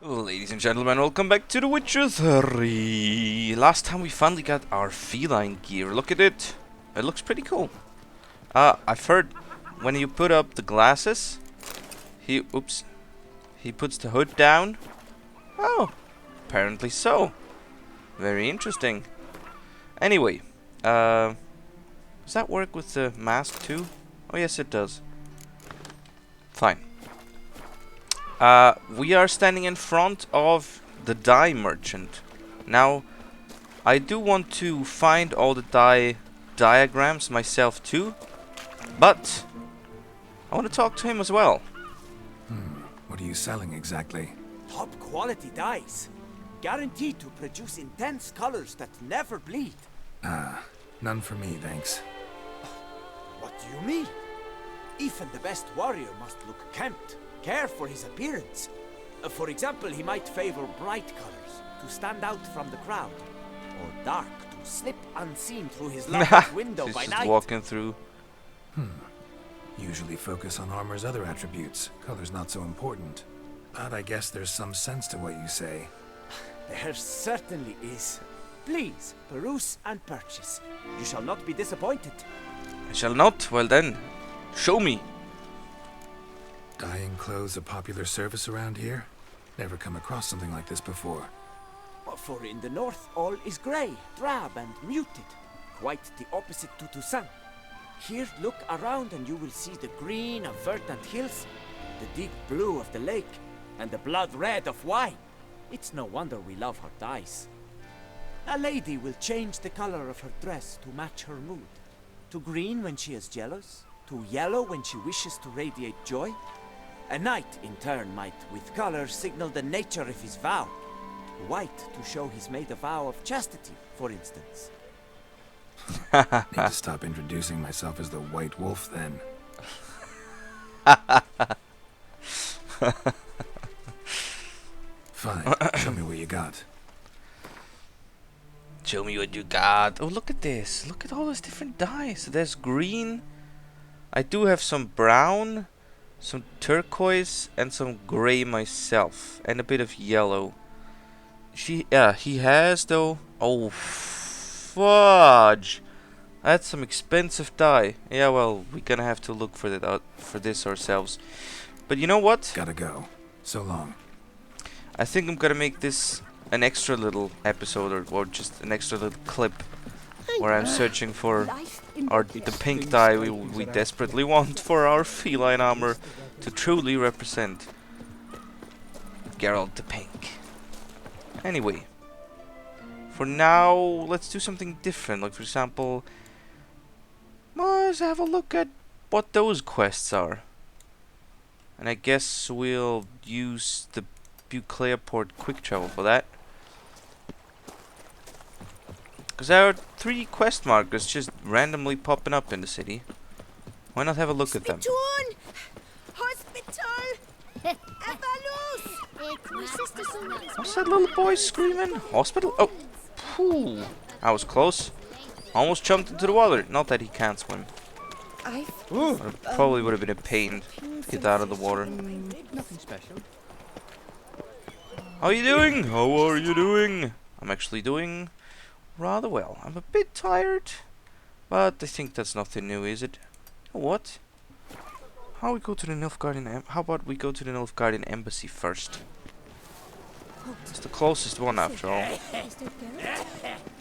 Ladies and gentlemen, welcome back to The Witcher 3. Last time we finally got our feline gear. Look at it. It looks pretty cool. I've heard when you put up the glasses, he puts the hood down. Oh, apparently so. Very interesting. Anyway, does that work with the mask too? Oh yes, it does. Fine. We are standing in front of the dye merchant. Now, I do want to find all the dye diagrams myself too, but I want to talk to him as well. What are you selling exactly? Top quality dyes. Guaranteed to produce intense colors that never bleed. None for me, thanks. What do you mean? Even the best warrior must look kempt. Care for his appearance. For example, he might favor bright colors to stand out from the crowd, or dark to slip unseen through his lover's window by He's night. just walking through. Usually focus on armor's other attributes. Color's not so important. But I guess there's some sense to what you say. There certainly is. Please, peruse and purchase. You shall not be disappointed. I shall not. Well then, show me. Dyeing clothes a popular service around here? Never come across something like this before. For in the north, all is grey, drab and muted. Quite the opposite to Toussaint. Here, look around and you will see the green of verdant hills, the deep blue of the lake, and the blood red of wine. It's no wonder we love her dyes. A lady will change the color of her dress to match her mood. To green when she is jealous, to yellow when she wishes to radiate joy. A knight, in turn, might, with color, signal the nature of his vow. White to show he's made a vow of chastity, for instance. Need to stop introducing myself as the White Wolf, then. Fine, show me what you got. Show me what you got. Oh, look at this. Look at all those different dyes. There's green. I do have some brown, some turquoise, and some gray myself, and a bit of yellow. He has though. Oh, fudge! That's some expensive dye. Yeah, well, we're gonna have to look for this ourselves. But you know what? Gotta go. So long. I think I'm gonna make this an extra little episode, or just an extra little clip where I'm searching for the pink dye we desperately want for our feline armor to truly represent Geralt the Pink. Anyway, for now, let's do something different. Like, for example, let's have a look at what those quests are. And I guess we'll use the Bucleaport quick travel for that. Because there are 3 quest markers just randomly popping up in the city. Why not have a look at them? Hospital! What's that little boy screaming? Hospital? Oh, phew. I was close. Almost jumped into the water. Not that he can't swim. It probably would have been a pain to get out of the water. Nothing special. How are you doing? How are you doing? I'm actually doing rather well. I'm a bit tired, but I think that's nothing new, is it? What? How we go to the Nilfgaardian? How about we go to the Nilfgaardian embassy first? It's the closest one, after all.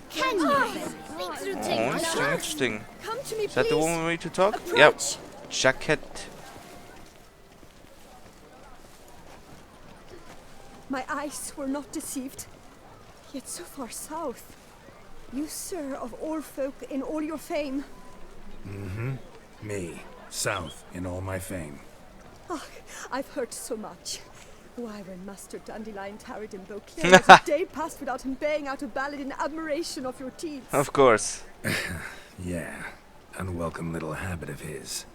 Can you? Oh, interesting. Come to me, Is that the please. one we need to talk? Approach. Yep. Jacket. My eyes were not deceived, yet so far south. You, sir, of all folk in all your fame. Me. South, in all my fame. Ah, I've heard so much. Why, when Master Dandelion tarried in Beauclair, not a day passed without him baying out a ballad in admiration of your deeds. Of course. Yeah, unwelcome little habit of his.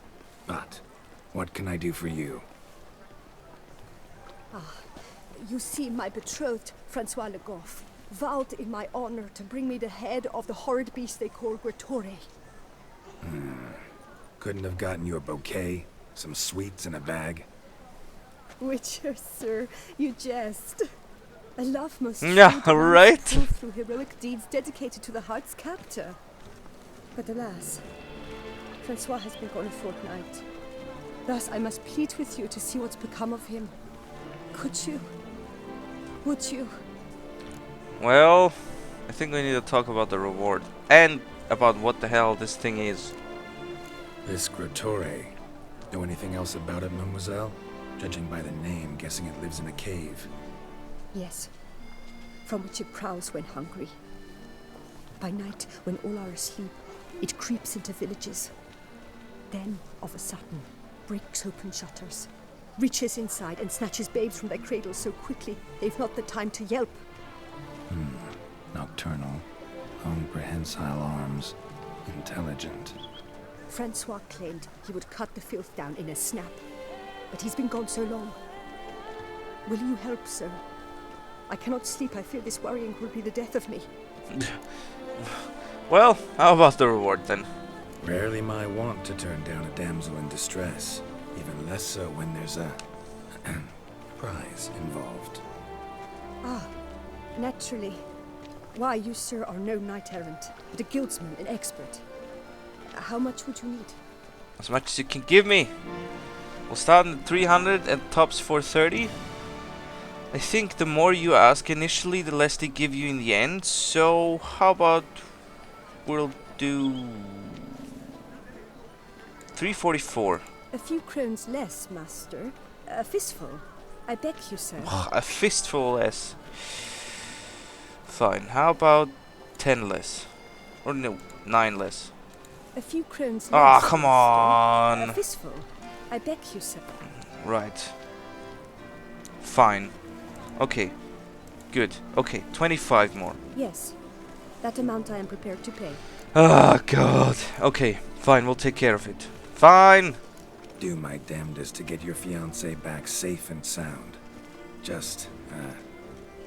But, what can I do for you? You see, my betrothed, Francois Le Goff, vowed in my honor to bring me the head of the horrid beast they call Gretore. Couldn't have gotten you a bouquet? Some sweets in a bag? Witcher, sir, you jest. A love most Yeah, true demands right. pull through heroic deeds dedicated to the heart's captor. But alas, Francois has been gone a fortnight. Thus I must plead with you to see what's become of him. Could you? Would you? Well, I think we need to talk about the reward. And about what the hell this thing is. This Grottore. Know anything else about it, mademoiselle? Judging by the name, guessing it lives in a cave. Yes. From which it prowls when hungry. By night, when all are asleep, it creeps into villages. Then, of a sudden, breaks open shutters, reaches inside and snatches babes from their cradles so quickly they've not the time to yelp. Nocturnal. Long prehensile arms. Intelligent. Francois claimed he would cut the filth down in a snap, but he's been gone so long. Will you help, sir? I cannot sleep. I fear this worrying will be the death of me. Well, how about the reward then? Rarely my wont to turn down a damsel in distress. Even less so when there's a prize involved. Ah, naturally. Why, you, sir, are no knight-errant, but a guildsman, an expert. How much would you need? As much as you can give me. We'll start at 300 and tops 430. I think the more you ask initially, the less they give you in the end. So, how about we'll do 344. A few crowns less, master. A fistful. I beg you, sir. A fistful less. Fine. How about 10 less? Or no, 9 less. A few crowns less. Ah, come master. on. A fistful. I beg you, sir. Right. Fine. Okay. Good. Okay, 25 more. Yes. That amount I am prepared to pay. Ah, God. Okay, fine, we'll take care of it. Fine. Do my damnedest to get your fiancé back safe and sound. Just,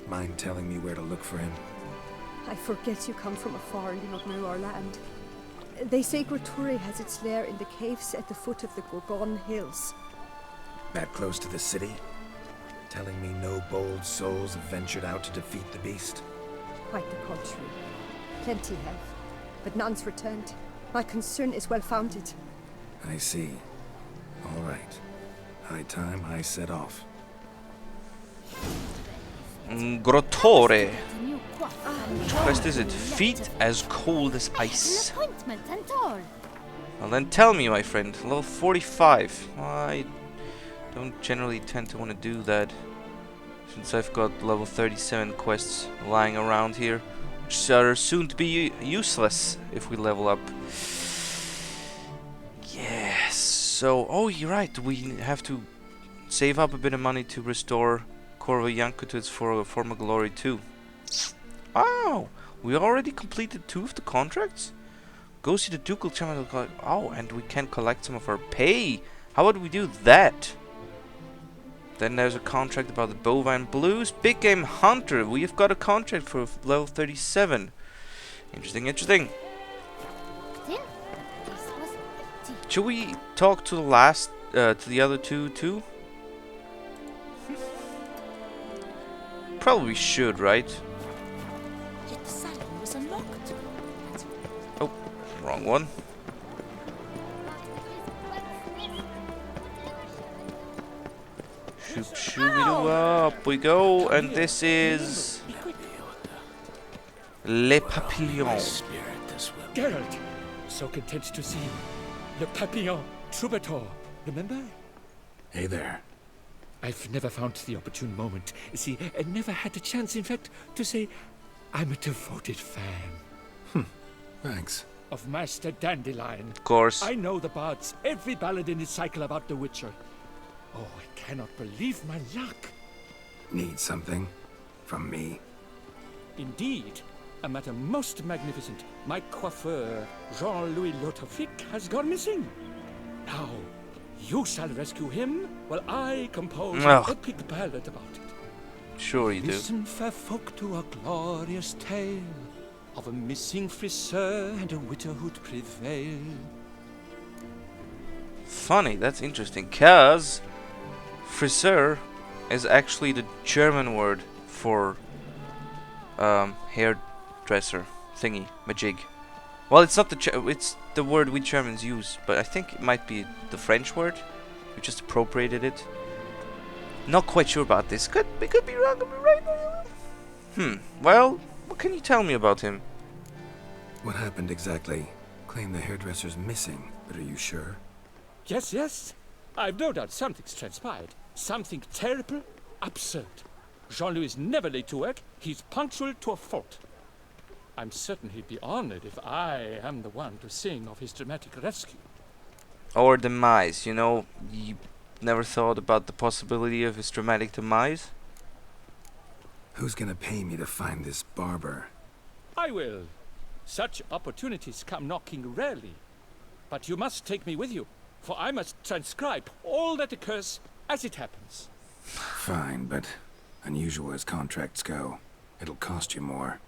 mind telling me where to look for him? I forget you come from afar and do not know our land. They say Grottore has its lair in the caves at the foot of the Gorgon Hills. That close to the city? Telling me no bold souls have ventured out to defeat the beast? Quite the contrary. Plenty have, but none's returned. My concern is well founded. I see. All right. High time I set off. Grottore. Which quest is it? Feet as cold as ice. Appointment and all. Well then tell me, my friend. Level 45. I don't generally tend to want to do that, since I've got level 37 quests lying around here, which are soon to be useless if we level up. Yes. So, oh, you're right. We have to save up a bit of money to restore Corvo Yanko to its former glory too. Wow, we already completed 2 of the contracts? Go see the Ducal Chairman. Oh, and we can collect some of our pay. How about we do that? Then there's a contract about the Bovine Blues. Big Game Hunter. We have got a contract for level 37. Interesting, interesting. Should we talk to the last, to the other 2 too? Probably should, right? Yet the salon was unlocked. Oh, wrong one. Shoop shooby up we go, and this is Le Papillon. Geralt, so content to see you. Le Papillon, Troubadour, remember? Hey there. I've never found the opportune moment. See, I never had the chance, in fact, to say I'm a devoted fan. Thanks. Of Master Dandelion. Of course. I know the bards, every ballad in his cycle about the Witcher. Oh, I cannot believe my luck. Need something? From me? Indeed, a matter most magnificent. My coiffeur, Jean-Louis Lotovic, has gone missing. Now, you shall rescue him, while I compose an epic ballad about it. Sure you do. Listen, fair folk, to a glorious tale of a missing friseur and a widowhood prevail. Funny, that's interesting, cause friseur is actually the German word for hairdresser thingy, majig. Well, it's not it's the word we Germans use, but I think it might be the French word. We just appropriated it. Not quite sure about this. Could be wrong. Could be right. Well, what can you tell me about him? What happened exactly? Claim the hairdresser's missing, but are you sure? Yes, yes. I've no doubt something's transpired. Something terrible, absurd. Jean-Louis is never late to work. He's punctual to a fault. I'm certain he'd be honored if I am the one to sing of his dramatic rescue. Or demise, you know? You never thought about the possibility of his dramatic demise? Who's gonna pay me to find this barber? I will. Such opportunities come knocking rarely. But you must take me with you, for I must transcribe all that occurs as it happens. Fine, but unusual as contracts go, it'll cost you more.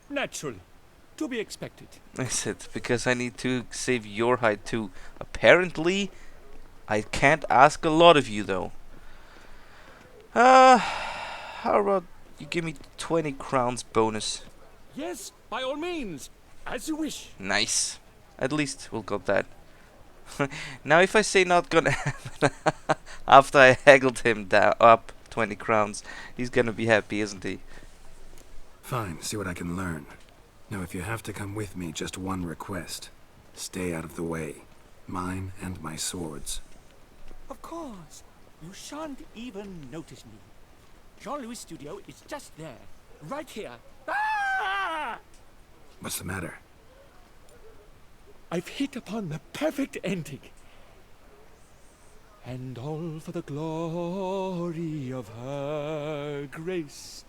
Naturally. To be expected. Is it? Because I need to save your hide too. Apparently, I can't ask a lot of you though. How about you give me 20 crowns bonus? Yes, by all means. As you wish. Nice. At least we'll got that. Now if I say not gonna happen after I haggled him up 20 crowns, he's gonna be happy, isn't he? Fine, see what I can learn. Now if you have to come with me, just one request. Stay out of the way. Mine and my swords. Of course. You shan't even notice me. Jean-Louis' studio is just there. Right here. Ah! What's the matter? I've hit upon the perfect ending. And all for the glory of her grace,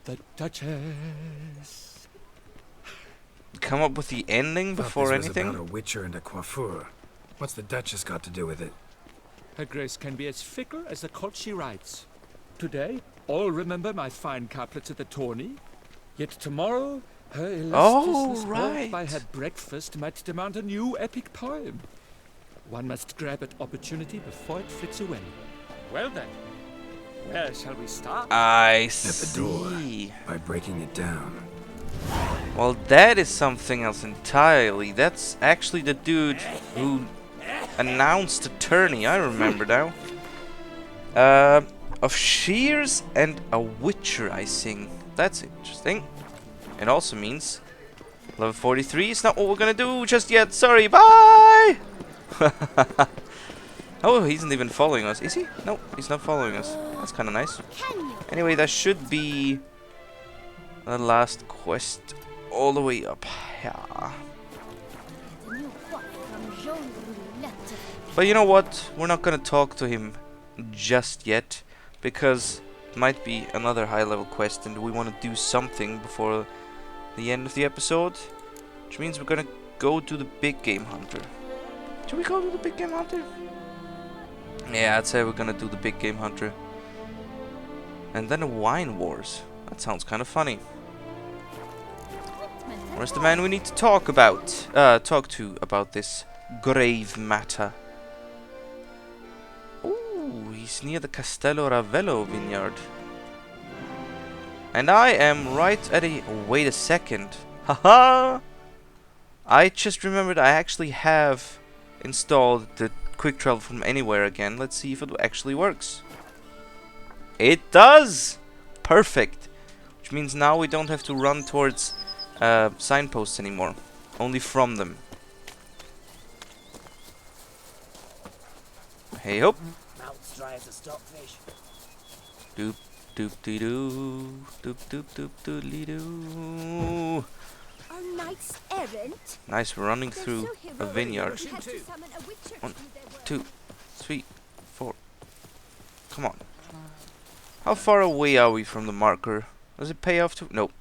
the Duchess. Come up with the ending before Thought this anything? was about a witcher and a coiffeur. What's the Duchess got to do with it? Her grace can be as fickle as the colt she rides. Today, all remember my fine couplets at the tourney. Yet tomorrow, her illustriousness right. by her breakfast might demand a new epic poem. One must grab at opportunity before it flits away. Well then, where shall we start? I At the door. see. By breaking it down. Well, that is something else entirely. That's actually the dude who announced the tourney. I remember now. Of shears and a witcher, I sing. That's interesting. It also means level 43 is not what we're gonna do just yet. Sorry, bye! Oh, he isn't even following us. Is he? No, he's not following us. That's kind of nice. Anyway, that should be the last quest all the way up here. But you know what? We're not gonna talk to him just yet, because it might be another high-level quest and we want to do something before the end of the episode, which means we're gonna go to the big game hunter. Should we go to the big game hunter? Yeah, I'd say we're gonna do the big game hunter. And then a wine wars. That sounds kind of funny. Where's the man we need to talk to about this grave matter? Ooh, he's near the Castello Ravello vineyard. And I am right at a... Wait a second. Haha! I just remembered I actually have installed the quick travel from anywhere again. Let's see if it actually works. It does! Perfect! Which means now we don't have to run towards signposts anymore. Only from them. Hey hop! Mouth's dry as a stockfish. Doop doop dee doo. Doop doop doop doodly doo. Our knights errant. Nice, we're running through a vineyard. Had to summon a witcher One, to do their work. 2, 3, 4. Come on. How far away are we from the marker? Does it pay off to... Nope.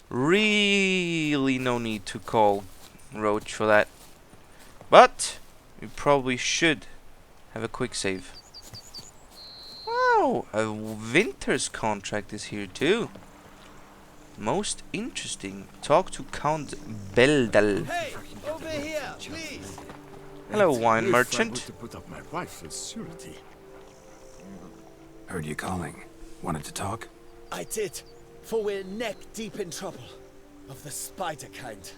Really no need to call Roach for that. But we probably should have a quick save. Wow, a winter's contract is here too. Most interesting. Talk to Count Beldal. Hey, over here, please. Hello, wine If I merchant. were to put up my rifle surety. Heard you calling. Wanted to talk? I did, for we're neck deep in trouble. Of the spider kind.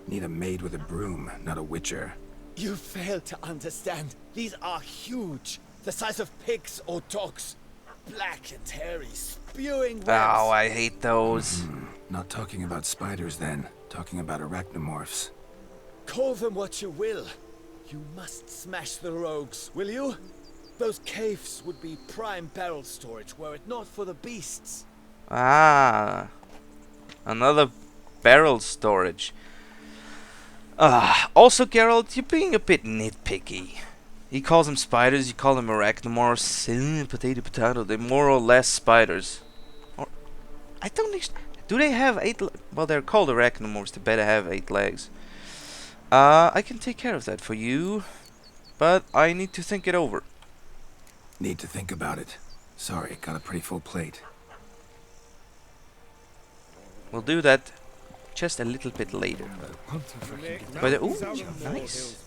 Need a maid with a broom, not a witcher. You fail to understand. These are huge. The size of pigs or dogs. Black and hairy, spewing webs. Oh, I hate those. Not talking about spiders then. Talking about arachnomorphs. Call them what you will. You must smash the rogues, will you? Those caves would be prime barrel storage were it not for the beasts. Ah, another barrel storage. Also, Geralt, you're being a bit nitpicky. He calls them spiders, you call them arachnomorphs. Potato, potato. They're more or less spiders. Or I don't. Do they have 8? Well, they're called arachnomorphs. They better have 8 legs. I can take care of that for you, but I need to think it over. Need to think about it. Sorry, got a pretty full plate. We'll do that just a little bit later. But ooh, nice.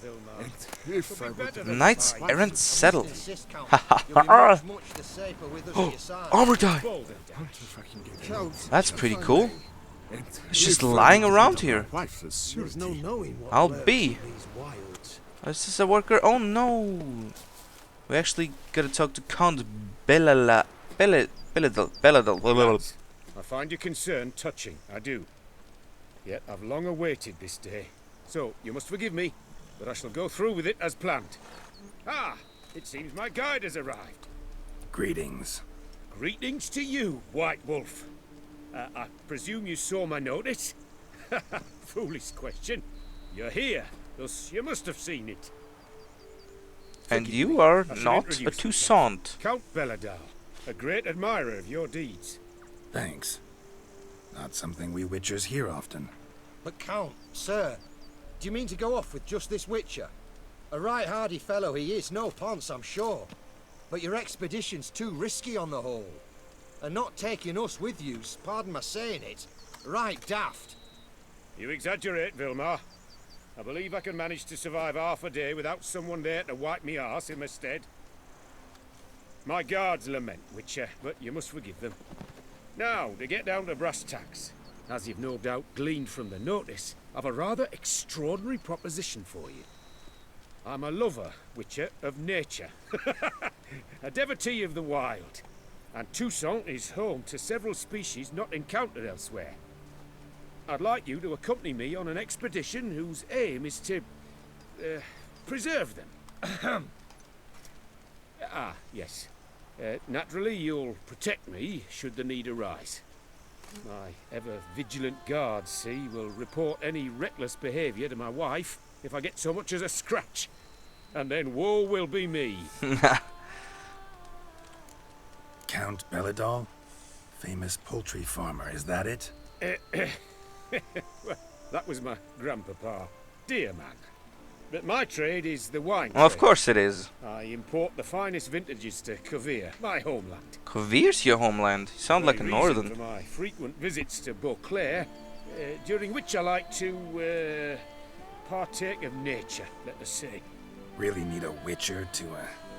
Knight's errant saddle. Armor die. That's pretty cool. It's just lying around here. I'll be. Is this a worker? Oh no. We actually gotta talk to Count Belladal. I find your concern touching, I do. Yet I've long awaited this day. So, you must forgive me, but I shall go through with it as planned. Ah, it seems my guide has arrived. Greetings. Greetings to you, White Wolf. I presume you saw my notice? Foolish question. You're here, thus you must have seen it. And you are not a Toussaint. Count Belladal, a great admirer of your deeds. Thanks. Not something we witchers hear often. But Count, sir, do you mean to go off with just this witcher? A right hardy fellow he is, no ponce, I'm sure. But your expedition's too risky on the whole. And not taking us with you's, pardon my saying it, right daft. You exaggerate, Vilmar. I believe I can manage to survive half a day without someone there to wipe me arse in my stead. My guards lament, Witcher, but you must forgive them. Now, to get down to brass tacks, as you've no doubt gleaned from the notice, I've a rather extraordinary proposition for you. I'm a lover, Witcher, of nature. A devotee of the wild. And Toussaint is home to several species not encountered elsewhere. I'd like you to accompany me on an expedition whose aim is to preserve them. Yes. Naturally, you'll protect me should the need arise. My ever-vigilant guards, see, will report any reckless behaviour to my wife if I get so much as a scratch. And then woe will be me. Count Belladal? Famous poultry farmer, is that it? Well, that was my grandpapa. Dear man. But my trade is the wine Well, of trade. course it is. I import the finest vintages to Kazther, my homeland. Kazthir's your homeland. You sound like a Very reason northern. for my frequent visits to Beauclair, during which I like to partake of nature, let us say. Really need a witcher to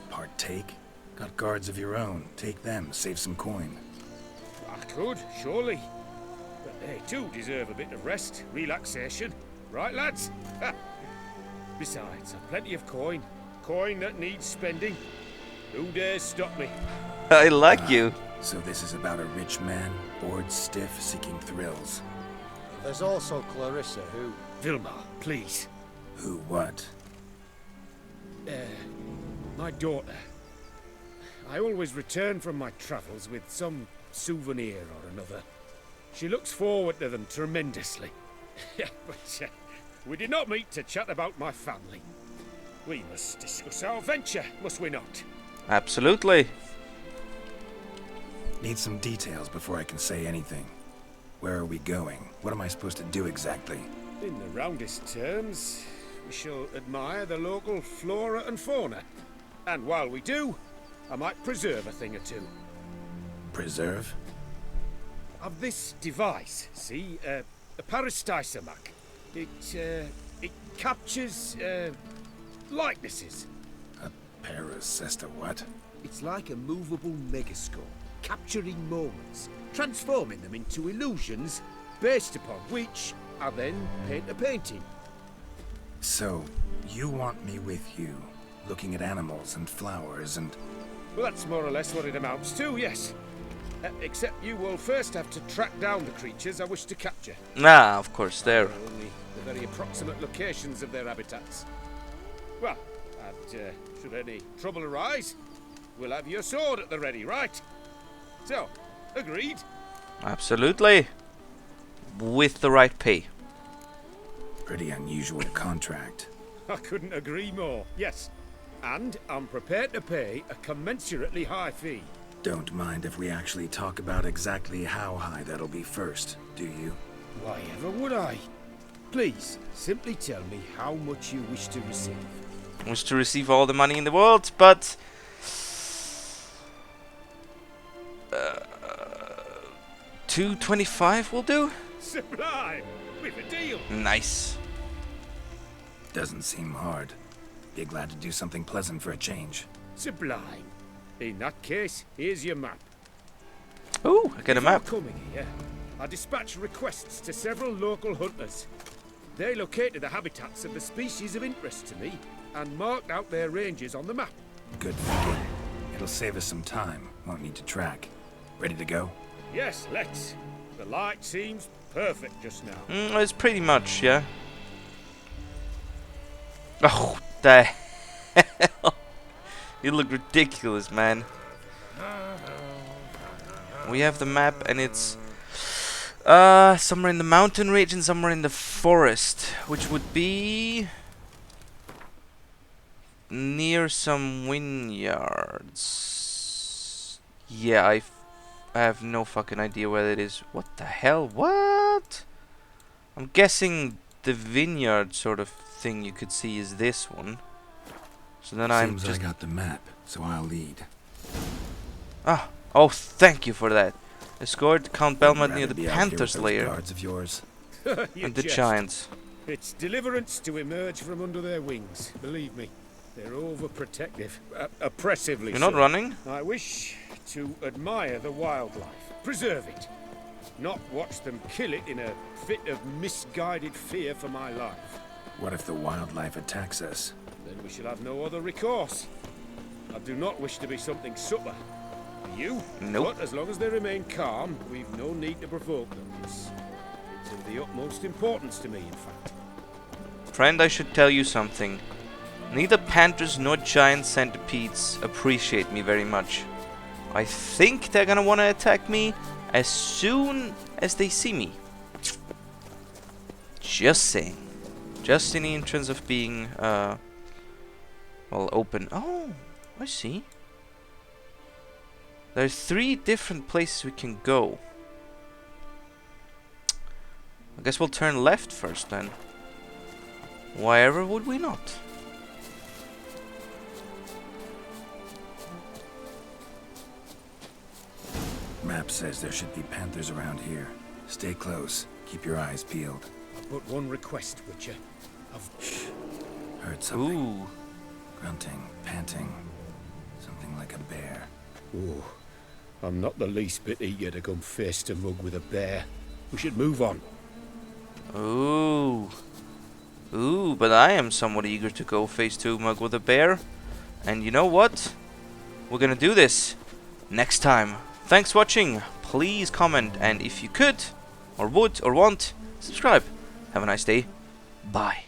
partake? Got guards of your own. Take them, save some coin. I could, surely. But they too deserve a bit of rest, relaxation. Right, lads? Besides, I've plenty of coin. Coin that needs spending. Who dares stop me? I like you. So this is about a rich man, bored stiff, seeking thrills. There's also Clarissa, who... Vilmar, please. Who what? My daughter. I always return from my travels with some souvenir or another. She looks forward to them tremendously. But we did not meet to chat about my family. We must discuss our venture, must we not? Absolutely. Need some details before I can say anything. Where are we going? What am I supposed to do exactly? In the roundest terms, we shall admire the local flora and fauna. And while we do, I might preserve a thing or two. Preserve? Of this device, see, a parastisomac. It captures, likenesses. A parasesta what? It's like a movable megascope. capturing moments, transforming them into illusions, based upon which I then paint a painting. So, you want me with you, looking at animals and flowers and... Well, that's more or less what it amounts to, yes. Except you will first have to track down the creatures I wish to capture. Ah, of course, there. Only the very approximate locations of their habitats. Well, and should any trouble arise, we'll have your sword at the ready, right? So, agreed? Absolutely. With the right pay. Pretty unusual contract. I couldn't agree more, yes. And I'm prepared to pay a commensurately high fee. Don't mind if we actually talk about exactly how high that'll be first, do you? Why ever would I? Please, simply tell me how much you wish to receive. Wish to receive all the money in the world, but... 225 will do? Sublime! With a deal! Nice. Doesn't seem hard. Be glad to do something pleasant for a change. Sublime. In that case, here's your map. Oh, I get a map. Before coming here, I dispatched requests to several local hunters. They located the habitats of the species of interest to me and marked out their ranges on the map. Good thinking. It'll save us some time. Won't need to track. Ready to go? Yes, let's. The light seems perfect just now. It's pretty much, yeah. Oh, the hell. You look ridiculous, man. We have the map and it's somewhere in the mountain range and somewhere in the forest, which would be near some vineyards. Yeah, I have no fucking idea where it is. What the hell? What? I'm guessing the vineyard sort of thing you could see is this one. So then Seems I got the map, so I'll lead. Ah, oh, thank you for that. Escort Count Belmont near the Be out here Panther's with those lair guards of yours. and the jest. giants. It's deliverance to emerge from under their wings. Believe me, they're overprotective, oppressively. You're not so. running? I wish to admire the wildlife, preserve it, not watch them kill it in a fit of misguided fear for my life. What if the wildlife attacks us? Then we shall have no other recourse. I do not wish to be something subtle. You? Nope. But as long as they remain calm, we've no need to provoke them. It's of the utmost importance to me, in fact. Friend, I should tell you something. Neither panthers nor giant centipedes appreciate me very much. I think they're gonna wanna attack me as soon as they see me. Just saying. Just in the entrance of being, well, open. Oh, I see. There's 3 different places we can go. I guess we'll turn left first then. Why ever would we not? Map says there should be panthers around here. Stay close. Keep your eyes peeled. I've but one request, Witcher. Heard something. Ooh. Grunting, panting. Something like a bear. Ooh. I'm not the least bit eager to come face to mug with a bear. We should move on. Ooh. Ooh, but I am somewhat eager to go face to mug with a bear. And you know what? We're gonna do this next time. Thanks for watching. Please comment, and if you could, or would, or want, subscribe. Have a nice day. Bye.